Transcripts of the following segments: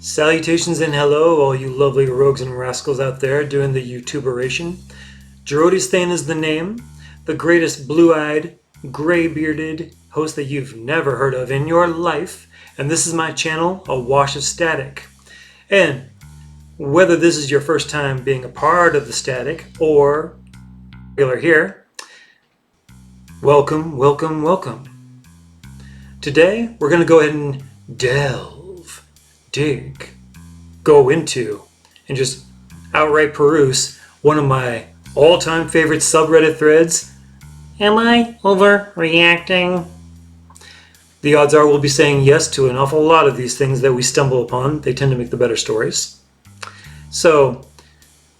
Salutations and hello, all you lovely rogues and rascals out there doing the YouTuberation. Gerodistan is the name, the greatest blue-eyed, gray-bearded host that you've never heard of in your life, and this is my channel, A Wash of Static. And whether this is your first time being a part of the static or regular here, welcome, welcome, welcome. Today, we're going to go ahead and dig, go into, and just outright peruse one of my all-time favorite subreddit threads. Am I overreacting? The odds are we'll be saying yes to an awful lot of these things that we stumble upon. They tend to make the better stories. So,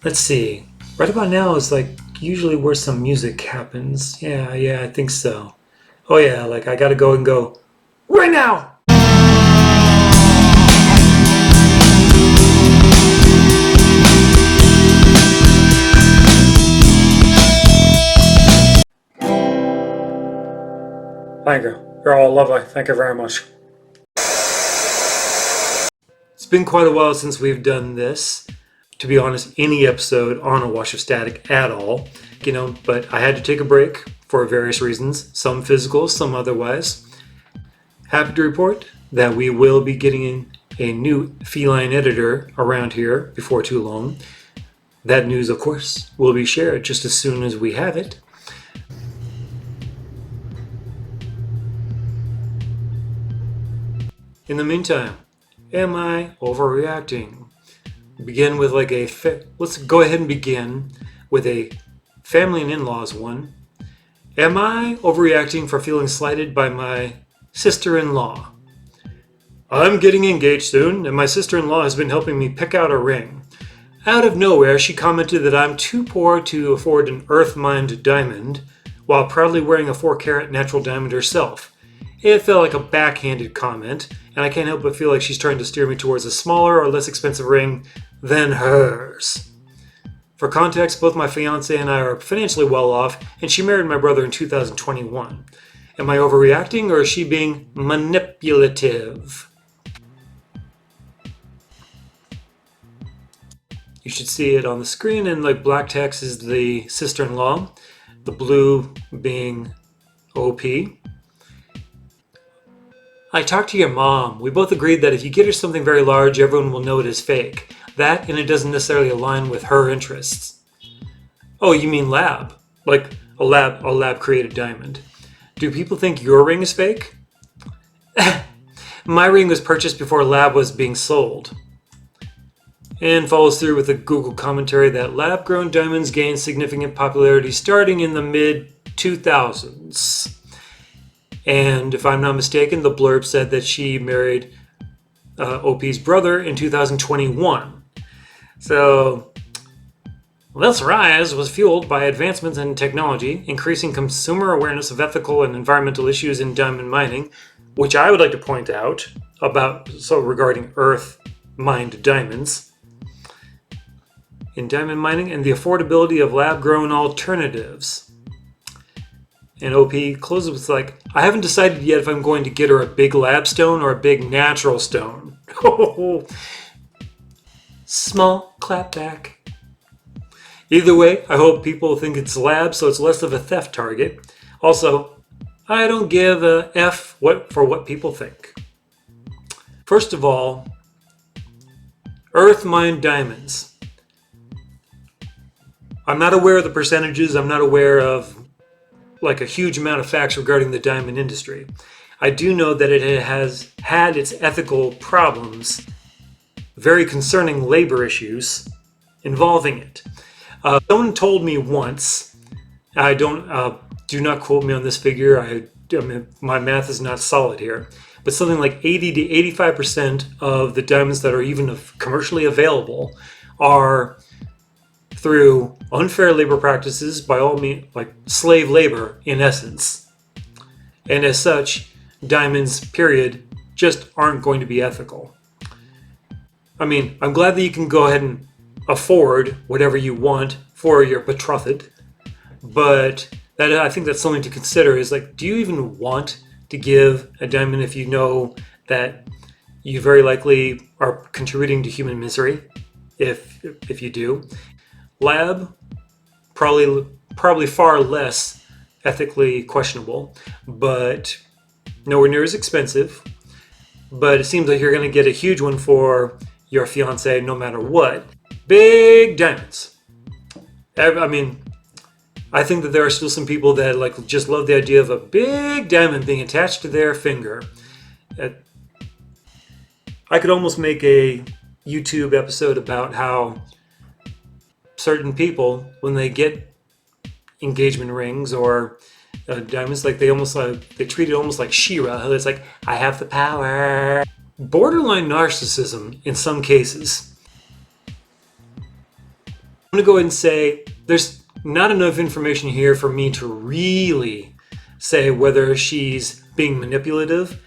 let's see. Right about now is like usually where some music happens. Yeah, I think so. Oh yeah, like I gotta go and go right now! Thank you. You're all lovely. Thank you very much. It's been quite a while since we've done this. To be honest, any episode on A Wash of Static at all. But I had to take a break for various reasons. Some physical, some otherwise. Happy to report that we will be getting a new feline editor around here before too long. That news, of course, will be shared just as soon as we have it. In the meantime, am I overreacting? Begin with let's go ahead and begin with a family and in-laws one. Am I overreacting for feeling slighted by my sister-in-law? I'm getting engaged soon, and my sister-in-law has been helping me pick out a ring. Out of nowhere, she commented that I'm too poor to afford an earth-mined diamond, while proudly wearing a 4-carat natural diamond herself. It felt like a backhanded comment, and I can't help but feel like she's trying to steer me towards a smaller or less expensive ring than hers. For context, both my fiance and I are financially well off, and she married my brother in 2021. Am I overreacting, or is she being manipulative? You should see it on the screen, and black text is the sister-in-law, the blue being OP. I talked to your mom. We both agreed that if you get her something very large, everyone will know it is fake. That, and it doesn't necessarily align with her interests. Oh, you mean lab? Like a lab created diamond. Do people think your ring is fake? My ring was purchased before lab was being sold. And follows through with a Google commentary that lab-grown diamonds gained significant popularity starting in the mid-2000s. And if I'm not mistaken, the blurb said that she married OP's brother in 2021. So this rise was fueled by advancements in technology, increasing consumer awareness of ethical and environmental issues in diamond mining, which I would like to point out regarding earth-mined diamonds in diamond mining, and the affordability of lab-grown alternatives. And OP closes with I haven't decided yet if I'm going to get her a big lab stone or a big natural stone. Small clap back. Either way, I hope people think it's lab so it's less of a theft target. Also, I don't give a F for what people think. First of all, earth-mined diamonds. I'm not aware of the percentages. I'm not aware of a huge amount of facts regarding the diamond industry. I do know that it has had its ethical problems, very concerning labor issues involving it. Someone told me once, I don't, do not quote me on this figure, I mean, my math is not solid here, but something like 80 to 85% of the diamonds that are even commercially available are through unfair labor practices, by all means, slave labor in essence. And as such, diamonds, period, just aren't going to be ethical. I mean, I'm glad that you can go ahead and afford whatever you want for your betrothed, but I think that's something to consider is do you even want to give a diamond if you know that You very likely are contributing to human misery if you do. Lab, probably far less ethically questionable, but nowhere near as expensive. But it seems like you're going to get a huge one for your fiance no matter what. Big diamonds. I mean, I think that there are still some people that like just love the idea of a big diamond being attached to their finger. I could almost make a YouTube episode about how certain people, when they get engagement rings or diamonds, like they treat it almost like She-Ra. It's like, I have the power. Borderline narcissism in some cases. I'm going to go ahead and say there's not enough information here for me to really say whether she's being manipulative.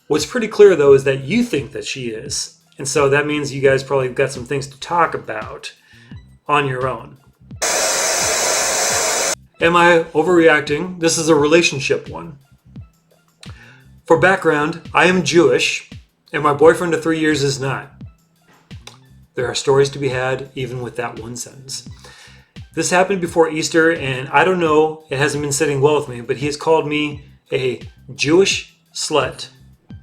What's pretty clear though is that you think that she is. And so that means you guys probably got some things to talk about on your own. Am I overreacting? This is a relationship one. For background, I am Jewish and my boyfriend of 3 years is not. There are stories to be had even with that one sentence. This happened before Easter and I don't know, it hasn't been sitting well with me, but he has called me a Jewish slut,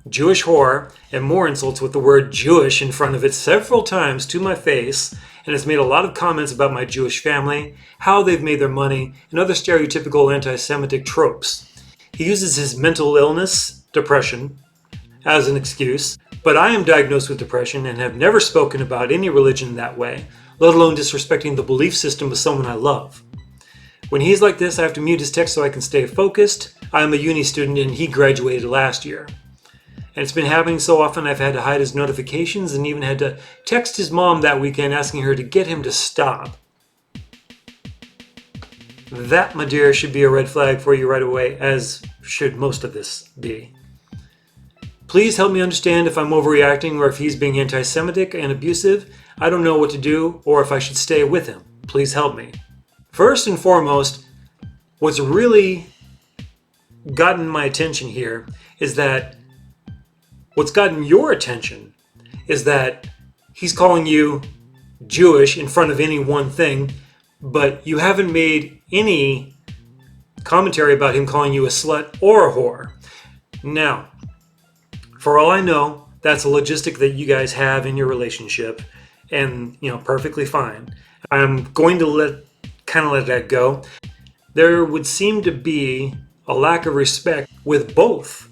Jewish whore, and more insults with the word Jewish in front of it several times to my face, and has made a lot of comments about my Jewish family, how they've made their money, and other stereotypical anti-Semitic tropes. He uses his mental illness, depression, as an excuse, but I am diagnosed with depression and have never spoken about any religion that way, let alone disrespecting the belief system of someone I love. When he's like this, I have to mute his text so I can stay focused. I am a uni student and he graduated last year. And it's been happening so often I've had to hide his notifications and even had to text his mom that weekend asking her to get him to stop. That, my dear, should be a red flag for you right away, as should most of this be. Please help me understand if I'm overreacting or if he's being anti-Semitic and abusive. I don't know what to do or if I should stay with him. Please help me. First and foremost, what's really gotten my attention here is that what's gotten your attention is that he's calling you Jewish in front of any one thing, but you haven't made any commentary about him calling you a slut or a whore. Now, for all I know, that's a logistic that you guys have in your relationship, and perfectly fine. I'm going to let that go. There would seem to be a lack of respect with both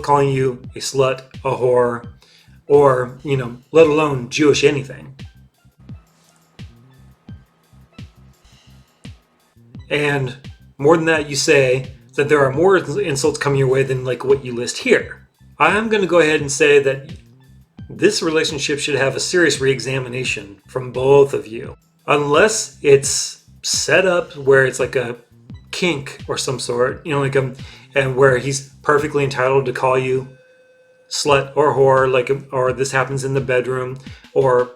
calling you a slut, a whore, or let alone Jewish anything. And more than that, you say that there are more insults coming your way than like what you list here. I'm going to go ahead and say that this relationship should have a serious re-examination from both of you. Unless it's set up where it's like a kink or some sort, and where he's perfectly entitled to call you slut or whore, or this happens in the bedroom, or,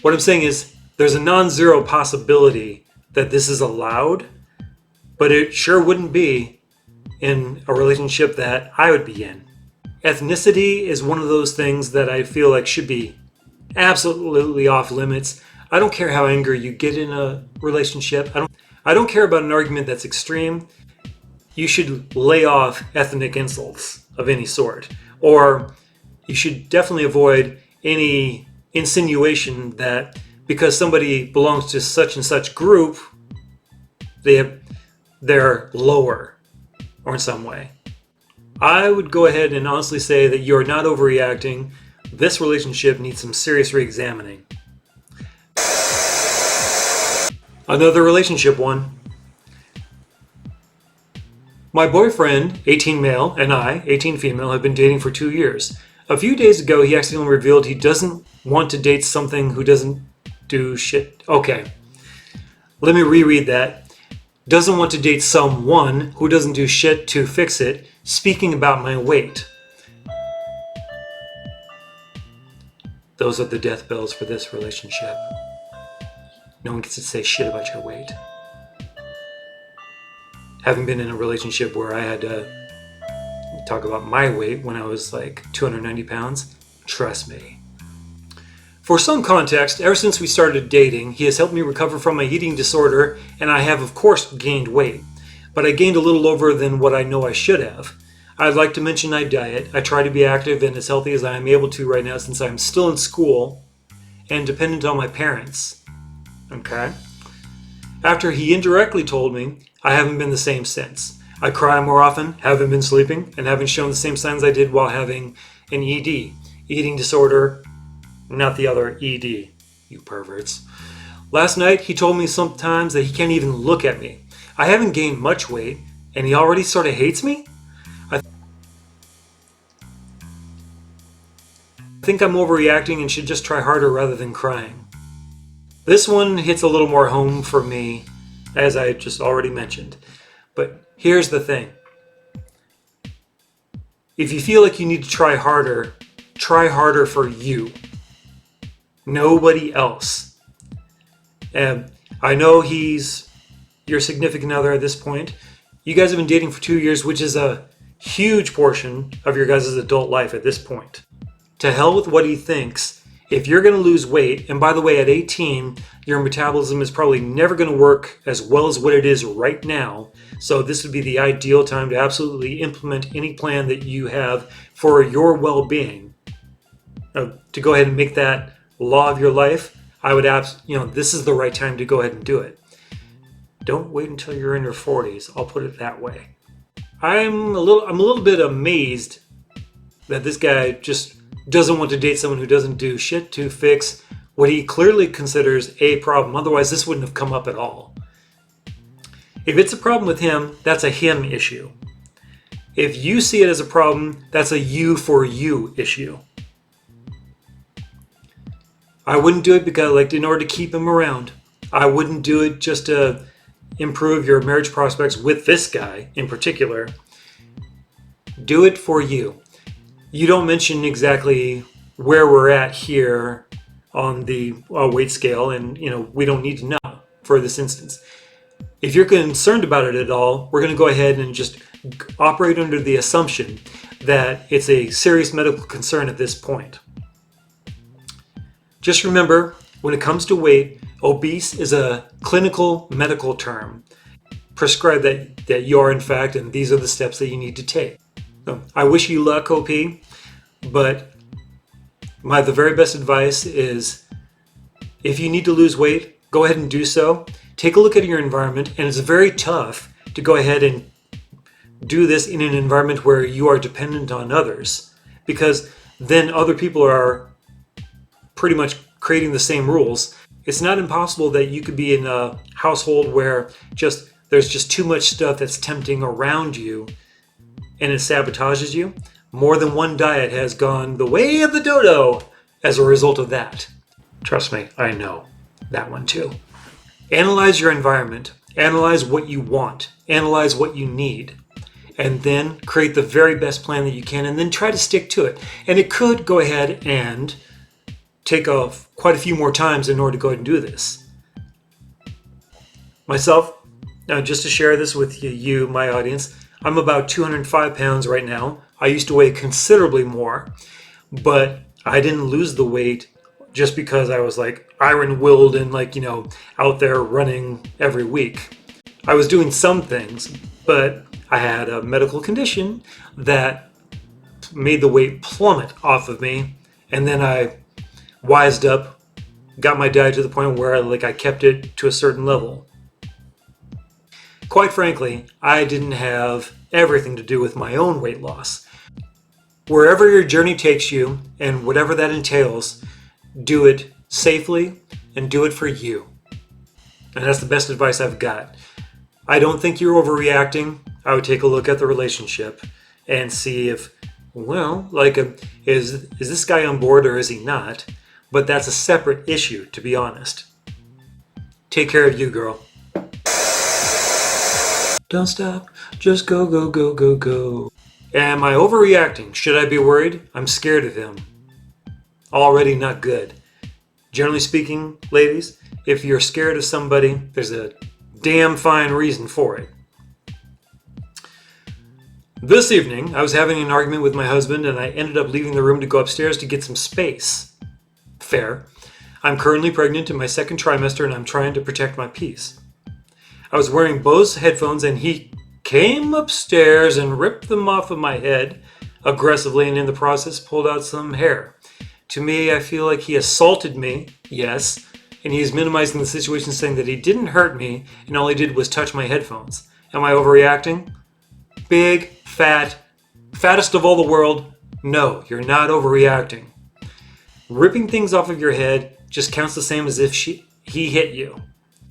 what I'm saying is there's a non-zero possibility that this is allowed, but it sure wouldn't be in a relationship that I would be in. Ethnicity is one of those things that I feel like should be absolutely off limits. I don't care how angry you get in a relationship. I don't care about an argument that's extreme. You should lay off ethnic insults of any sort. Or you should definitely avoid any insinuation that because somebody belongs to such and such group, they're lower or in some way. I would go ahead and honestly say that you're not overreacting. This relationship needs some serious re-examining. Another relationship one. My boyfriend, 18 male, and I, 18 female, have been dating for 2 years. A few days ago, he accidentally revealed he doesn't want to date something who doesn't do shit. Okay, let me reread that. Doesn't want to date someone who doesn't do shit to fix it, speaking about my weight. Those are the death bells for this relationship. No one gets to say shit about your weight. Haven't been in a relationship where I had to talk about my weight when I was like 290 pounds. Trust me. For some context, ever since we started dating, he has helped me recover from my eating disorder, and I have of course gained weight. But I gained a little over than what I know I should have. I'd like to mention my diet. I try to be active and as healthy as I am able to right now since I'm still in school and dependent on my parents. Okay? After he indirectly told me, I haven't been the same since. I cry more often, haven't been sleeping, and haven't shown the same signs I did while having an ED. Eating disorder, not the other ED, you perverts. Last night, he told me sometimes that he can't even look at me. I haven't gained much weight, and he already sort of hates me? I think I'm overreacting and should just try harder rather than crying. This one hits a little more home for me, as I just already mentioned. But here's the thing. If you feel like you need to try harder for you. Nobody else. And I know he's your significant other at this point. You guys have been dating for 2 years, which is a huge portion of your guys' adult life at this point. To hell with what he thinks. If you're going to lose weight, and by the way, at 18, your metabolism is probably never going to work as well as what it is right now. So this would be the ideal time to absolutely implement any plan that you have for your well-being. To go ahead and make that law of your life, I would this is the right time to go ahead and do it. Don't wait until you're in your 40s. I'll put it that way. I'm a little bit amazed that this guy just doesn't want to date someone who doesn't do shit to fix what he clearly considers a problem. Otherwise, this wouldn't have come up at all. If it's a problem with him, that's a him issue. If you see it as a problem, that's a you for you issue. I wouldn't do it because, in order to keep him around. I wouldn't do it just to improve your marriage prospects with this guy in particular. Do it for you. You don't mention exactly where we're at here on the weight scale, and we don't need to know for this instance. If you're concerned about it at all, we're going to go ahead and just operate under the assumption that it's a serious medical concern at this point. Just remember, when it comes to weight, obese is a clinical medical term. Prescribe that you are in fact, and these are the steps that you need to take. So, I wish you luck, OP, but the very best advice is if you need to lose weight, go ahead and do so. Take a look at your environment, and it's very tough to go ahead and do this in an environment where you are dependent on others, because then other people are pretty much creating the same rules. It's not impossible that you could be in a household where there's just too much stuff that's tempting around you and it sabotages you. More than one diet has gone the way of the dodo as a result of that. Trust me, I know that one too. Analyze your environment. Analyze what you want. Analyze what you need. And then create the very best plan that you can, and then try to stick to it. And it could go ahead and take off quite a few more times in order to go ahead and do this. Myself, now just to share this with you, my audience, I'm about 205 pounds right now. I used to weigh considerably more, but I didn't lose the weight just because I was iron-willed and out there running every week. I was doing some things, but I had a medical condition that made the weight plummet off of me, and then I wised up, got my diet to the point where I kept it to a certain level. Quite frankly, I didn't have everything to do with my own weight loss. Wherever your journey takes you, and whatever that entails, do it safely and do it for you. And that's the best advice I've got. I don't think you're overreacting. I would take a look at the relationship and see if, is this guy on board or is he not? But that's a separate issue, to be honest. Take care of you, girl. Don't stop, just go, go, go, go, go. Am I overreacting? Should I be worried? I'm scared of him. Already not good. Generally speaking, ladies, if you're scared of somebody, there's a damn fine reason for it. This evening, I was having an argument with my husband and I ended up leaving the room to go upstairs to get some space. Fair. I'm currently pregnant in my second trimester and I'm trying to protect my peace. I was wearing Bose headphones and he came upstairs and ripped them off of my head aggressively and in the process pulled out some hair. To me, I feel like he assaulted me, yes, and he is minimizing the situation saying that he didn't hurt me and all he did was touch my headphones. Am I overreacting? Big, fattest of all the world, no, you're not overreacting. Ripping things off of your head just counts the same as if he hit you.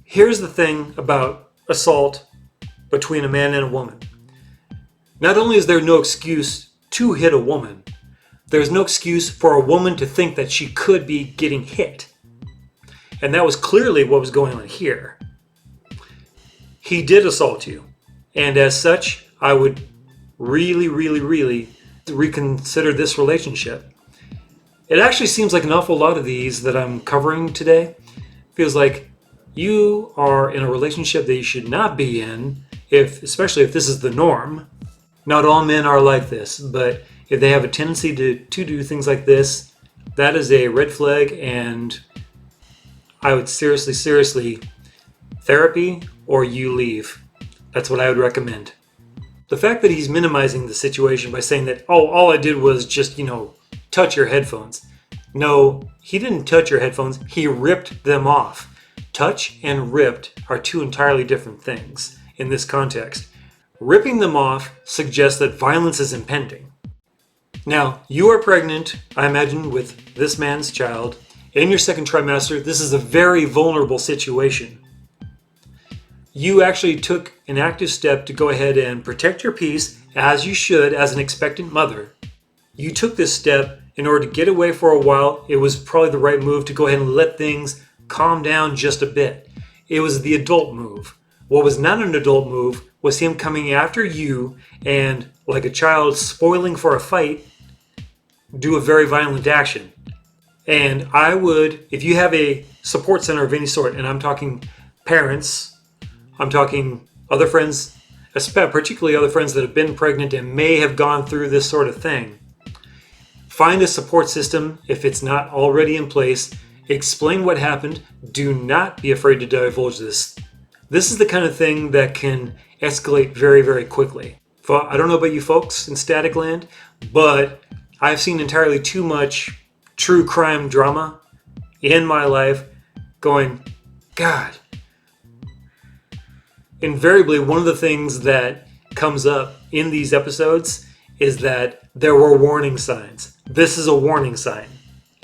Here's the thing about assault between a man and a woman. Not only is there no excuse to hit a woman, there's no excuse for a woman to think that she could be getting hit. And that was clearly what was going on here. He did assault you. And as such, I would really reconsider this relationship. It actually seems like an awful lot of these that I'm covering today feels like you are in a relationship that you should not be in, especially if this is the norm. Not all men are like this, but if they have a tendency to do things like this, that is a red flag, and I would seriously, therapy or you leave. That's what I would recommend. The fact that he's minimizing the situation by saying that, oh, all I did was just, touch your headphones. No, he didn't touch your headphones. He ripped them off. Touch and ripped are two entirely different things in this context. Ripping them off suggests that violence is impending. Now, you are pregnant, I imagine, with this man's child. In your second trimester, this is a very vulnerable situation. You actually took an active step to go ahead and protect your peace, as you should as an expectant mother. You took this step in order to get away for a while. It was probably the right move to go ahead and let things calm down just a bit. It was the adult move. What was not an adult move was him coming after you and, like a child spoiling for a fight, do a very violent action. And I would, if you have a support center of any sort, and I'm talking parents, I'm talking other friends, particularly other friends that have been pregnant and may have gone through this sort of thing. Find a support system if it's not already in place. Explain what happened. Do not be afraid to divulge this. This is the kind of thing that can escalate very quickly. I don't know about you folks in Static Land, but I've seen entirely too much true crime drama in my life going, God. Invariably, one of the things that comes up in these episodes is that there were warning signs. This is a warning sign.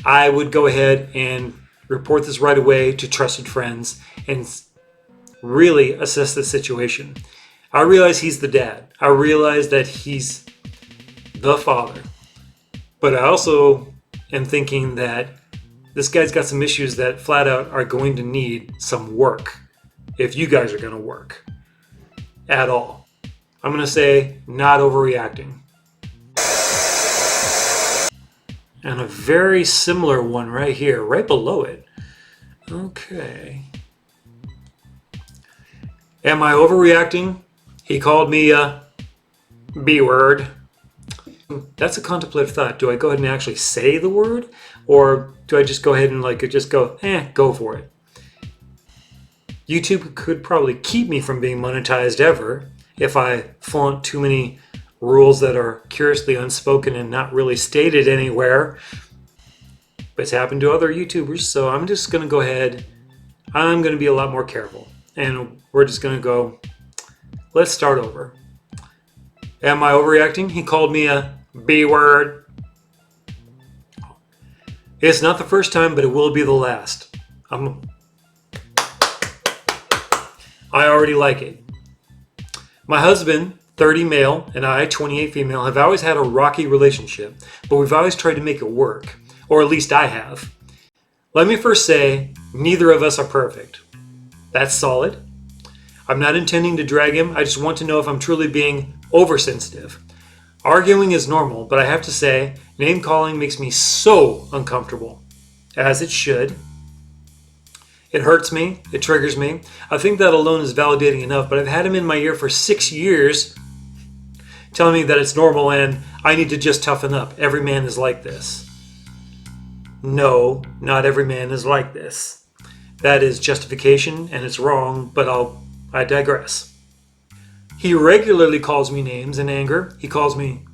I would go ahead and report this right away to trusted friends and really assess the situation. I realize he's the dad. I realize that he's the father. But I also am thinking that this guy's got some issues that flat out are going to need some work. If you guys are going to work at all. I'm going to say not overreacting. And a very similar one right here, right below it. Okay. Am I overreacting? He called me a B-word. That's a contemplative thought. Do I go ahead and actually say the word? Or do I just go ahead and go for it? YouTube could probably keep me from being monetized ever if I flaunt too many rules that are curiously unspoken and not really stated anywhere. But it's happened to other YouTubers, so I'm just going to go ahead. I'm going to be a lot more careful. And we're just going to go, let's start over. Am I overreacting? He called me a B-word. It's not the first time, but it will be the last. I already like it. My husband, 30 male, and I, 28 female, have always had a rocky relationship, but we've always tried to make it work. Or at least I have. Let me first say, neither of us are perfect. That's solid. I'm not intending to drag him. I just want to know if I'm truly being oversensitive. Arguing is normal, but I have to say, name calling makes me so uncomfortable. As it should. It hurts me. It triggers me. I think that alone is validating enough, but I've had him in my ear for 6 years. telling me that it's normal and I need to just toughen up. Every man is like this. No, not every man is like this. That is justification and it's wrong, but I digress. He regularly calls me names in anger. He calls me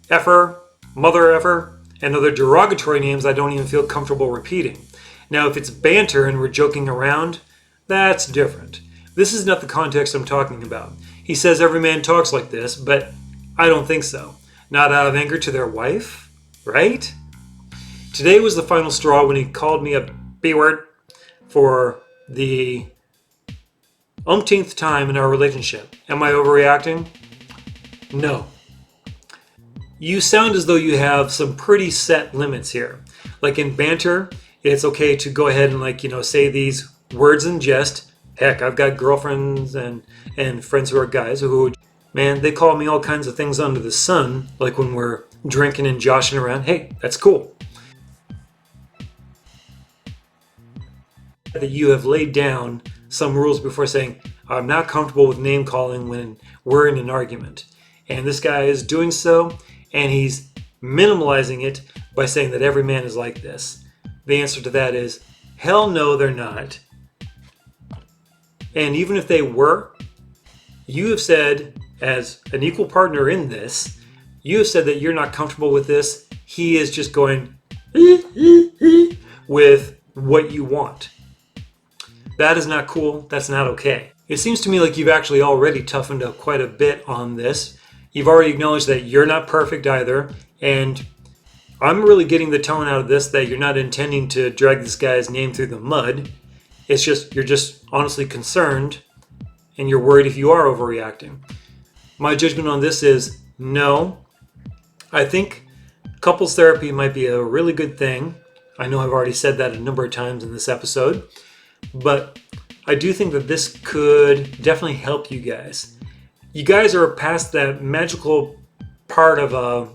effer, mother effer, and other derogatory names I don't even feel comfortable repeating. Now, if it's banter and we're joking around, that's different. This is not the context I'm talking about. He says every man talks like this, but I don't think so. Not out of anger to their wife, right? Today was the final straw when he called me a B-word for the umpteenth time in our relationship. Am I overreacting? No. You sound as though you have some pretty set limits here. Like in banter, it's okay to go ahead and say these words in jest. Heck, I've got girlfriends and friends who are guys who, man, they call me all kinds of things under the sun, like when we're drinking and joshing around. Hey, that's cool. That you have laid down some rules before saying, I'm not comfortable with name calling when we're in an argument. And this guy is doing so, and he's minimalizing it by saying that every man is like this. The answer to that is, hell no, they're not. And even if they were, you have said, as an equal partner in this, you have said that you're not comfortable with this. He is just going with what you want. That is not cool. That's not okay. It seems to me like you've actually already toughened up quite a bit on this. You've already acknowledged that you're not perfect either. And I'm really getting the tone out of this that you're not intending to drag this guy's name through the mud. It's just, you're just honestly concerned and you're worried if you are overreacting. My judgment on this is no. I think couples therapy might be a really good thing. I know I've already said that a number of times in this episode. But I do think that this could definitely help you guys. You guys are past that magical part of a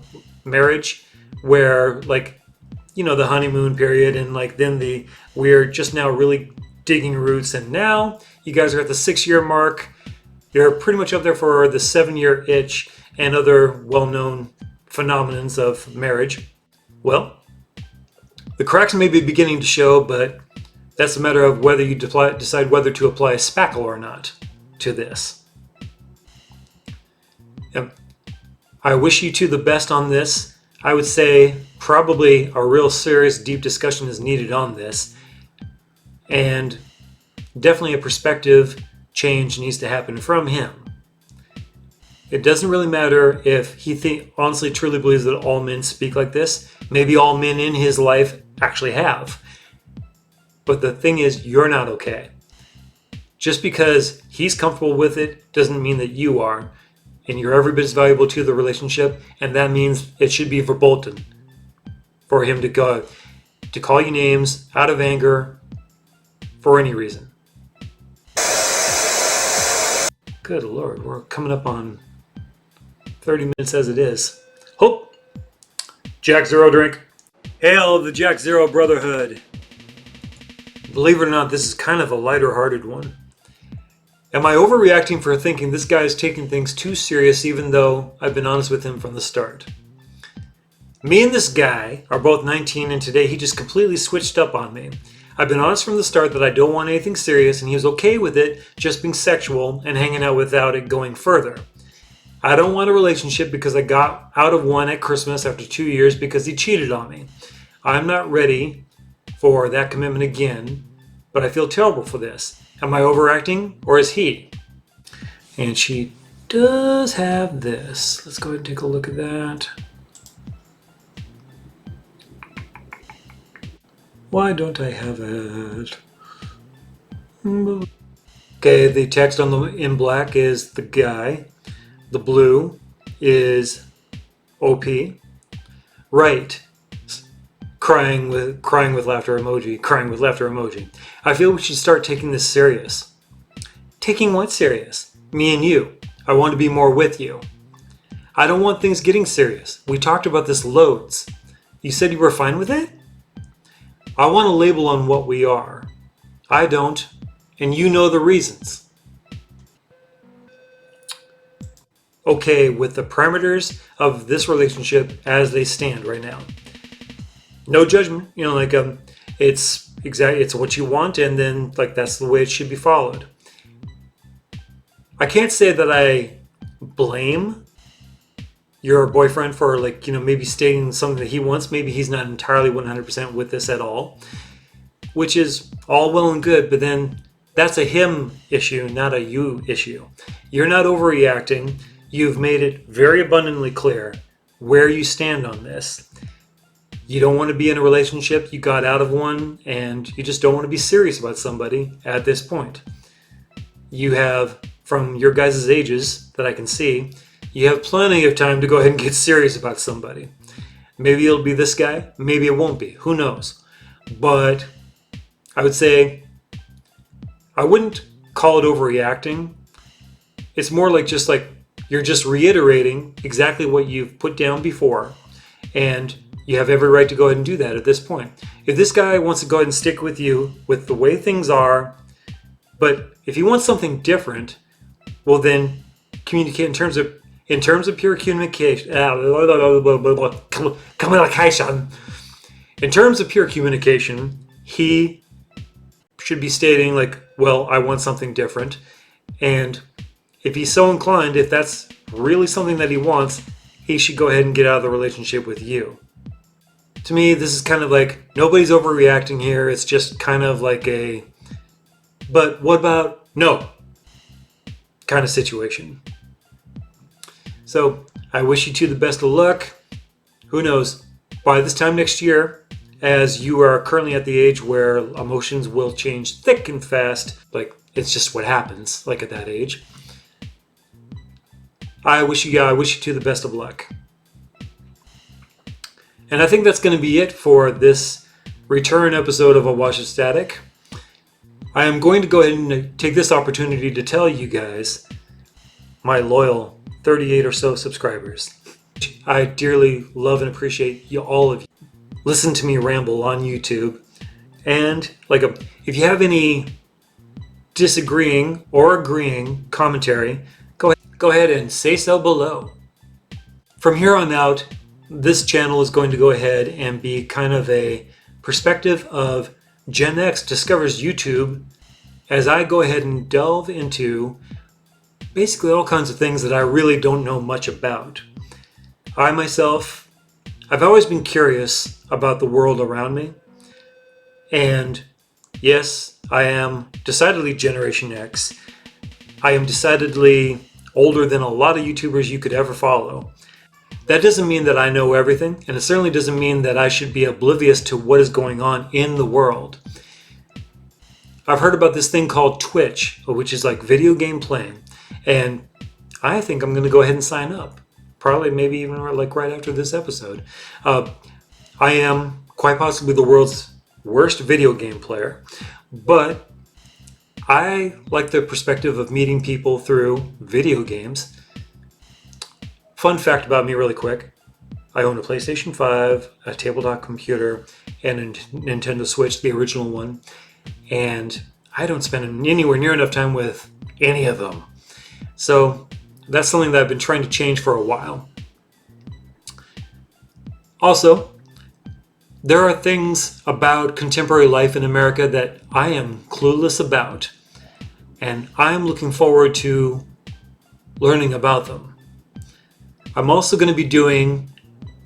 marriage where, the honeymoon period and then we're just now really digging roots. And now you guys are at the 6-year mark. You're pretty much up there for the 7-year itch and other well-known phenomenons of marriage. Well, the cracks may be beginning to show, but that's a matter of whether you decide whether to apply a spackle or not to this. I wish you two the best on this. I would say probably a real serious, deep discussion is needed on this. And definitely a perspective change needs to happen from him. It doesn't really matter if he honestly truly believes that all men speak like this. Maybe all men in his life actually have. But the thing is, you're not okay. Just because he's comfortable with it doesn't mean that you are. And you're every bit as valuable to the relationship. And that means it should be verboten for him to call you names out of anger for any reason. Good Lord, we're coming up on 30 minutes as it is. Hope! Jack Zero drink. Hail the Jack Zero Brotherhood. Believe it or not, this is kind of a lighter-hearted one. Am I overreacting for thinking this guy is taking things too serious even though I've been honest with him from the start? Me and this guy are both 19 and today he just completely switched up on me. I've been honest from the start that I don't want anything serious and he was okay with it just being sexual and hanging out without it going further. I don't want a relationship because I got out of one at Christmas after 2 years because he cheated on me. I'm not ready for that commitment again, but I feel terrible for this. Am I overacting or is he? And she does have this. Let's go ahead and take a look at that. Why don't I have it? Okay, the text in black is the guy. The blue is OP. Right. Crying with laughter emoji. I feel we should start taking this serious. Taking what serious? Me and you. I want to be more with you. I don't want things getting serious. We talked about this loads. You said you were fine with it? I want a label on what we are. I don't, and you know the reasons. okay with the parameters of this relationship as they stand right now. No judgment, it's what you want, and then that's the way it should be followed. I can't say that I blame your boyfriend for maybe stating something that he wants. Maybe he's not entirely 100% with this at all, which is all well and good, but then that's a him issue, not a you issue. You're not overreacting. You've made it very abundantly clear where you stand on this. You don't want to be in a relationship, you got out of one, and you just don't want to be serious about somebody at this point. You have, from your guys' ages that I can see, you have plenty of time to go ahead and get serious about somebody. Maybe it'll be this guy, maybe it won't be, who knows. But I would say I wouldn't call it overreacting. It's more like you're just reiterating exactly what you've put down before, and you have every right to go ahead and do that at this point. If this guy wants to go ahead and stick with you with the way things are, but if he wants something different, well then communicate in terms of pure communication. In terms of pure communication, he should be stating well, I want something different. And if he's so inclined, if that's really something that he wants, he should go ahead and get out of the relationship with you. To me, this is kind of nobody's overreacting here. It's just kind of but what about no kind of situation. So I wish you two the best of luck. Who knows, by this time next year, as you are currently at the age where emotions will change thick and fast, it's just what happens at that age. I wish you two the best of luck. And I think that's going to be it for this return episode of A Wash of Static. I am going to go ahead and take this opportunity to tell you guys, my loyal 38 or so subscribers, I dearly love and appreciate all of you. Listen to me ramble on YouTube. And if you have any disagreeing or agreeing commentary, go ahead and say so below. From here on out, this channel is going to go ahead and be kind of a perspective of Gen X discovers YouTube, as I go ahead and delve into basically all kinds of things that I really don't know much about. I myself, I've always been curious about the world around me. And yes, I am decidedly Generation X. I am decidedly older than a lot of YouTubers you could ever follow. That doesn't mean that I know everything, and it certainly doesn't mean that I should be oblivious to what is going on in the world. I've heard about this thing called Twitch, which is video game playing, and I think I'm going to go ahead and sign up. Probably, maybe even right after this episode. I am quite possibly the world's worst video game player, but I like the perspective of meeting people through video games. Fun fact about me really quick. I own a PlayStation 5, a tabletop computer, and a Nintendo Switch, the original one. And I don't spend anywhere near enough time with any of them. So that's something that I've been trying to change for a while. Also, there are things about contemporary life in America that I am clueless about. And I am looking forward to learning about them. I'm also going to be doing,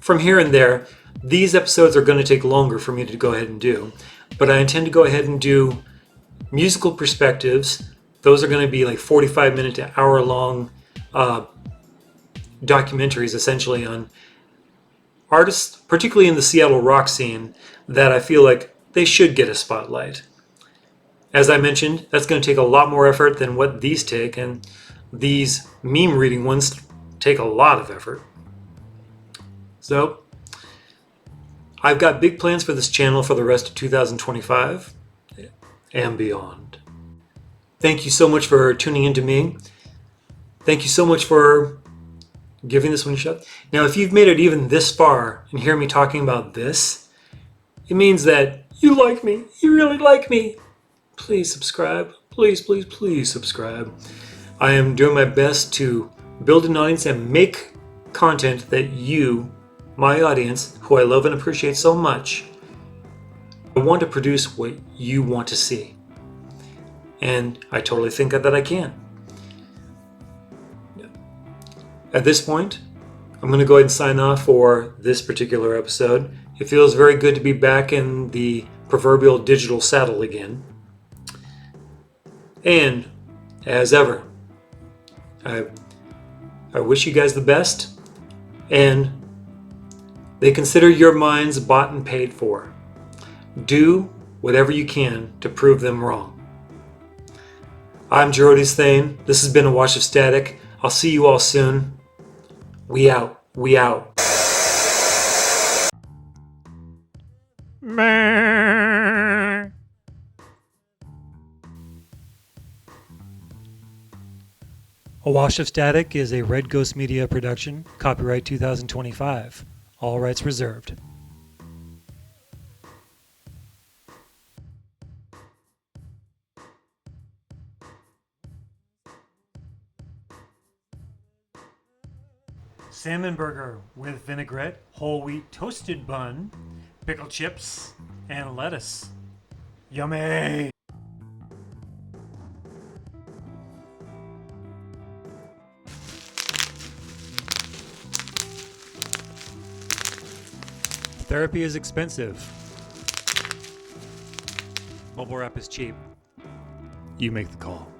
from here and there, these episodes are going to take longer for me to go ahead and do, but I intend to go ahead and do musical perspectives. Those are going to be 45-minute to hour-long documentaries, essentially, on artists, particularly in the Seattle rock scene, that I feel like they should get a spotlight. As I mentioned, that's going to take a lot more effort than what these take, and these meme reading ones take a lot of effort. So, I've got big plans for this channel for the rest of 2025 and beyond. Thank you so much for tuning in to me. Thank you so much for giving this one a shot. Now, if you've made it even this far and hear me talking about this, it means that you like me. You really like me. Please subscribe. Please, please, please subscribe. I am doing my best to build an audience, and make content that you, my audience, who I love and appreciate so much, I want to produce what you want to see. And I totally think that I can. At this point, I'm going to go ahead and sign off for this particular episode. It feels very good to be back in the proverbial digital saddle again. And as ever, I wish you guys the best, and they consider your minds bought and paid for. Do whatever you can to prove them wrong. I'm Jurodi's Thane. This has been A Wash of Static. I'll see you all soon. We out. We out. A Wash of Static is a Red Ghost Media production, copyright 2025. All rights reserved. Salmon burger with vinaigrette, whole wheat toasted bun, pickled chips, and lettuce. Yummy! Therapy is expensive. Mobile app is cheap. You make the call.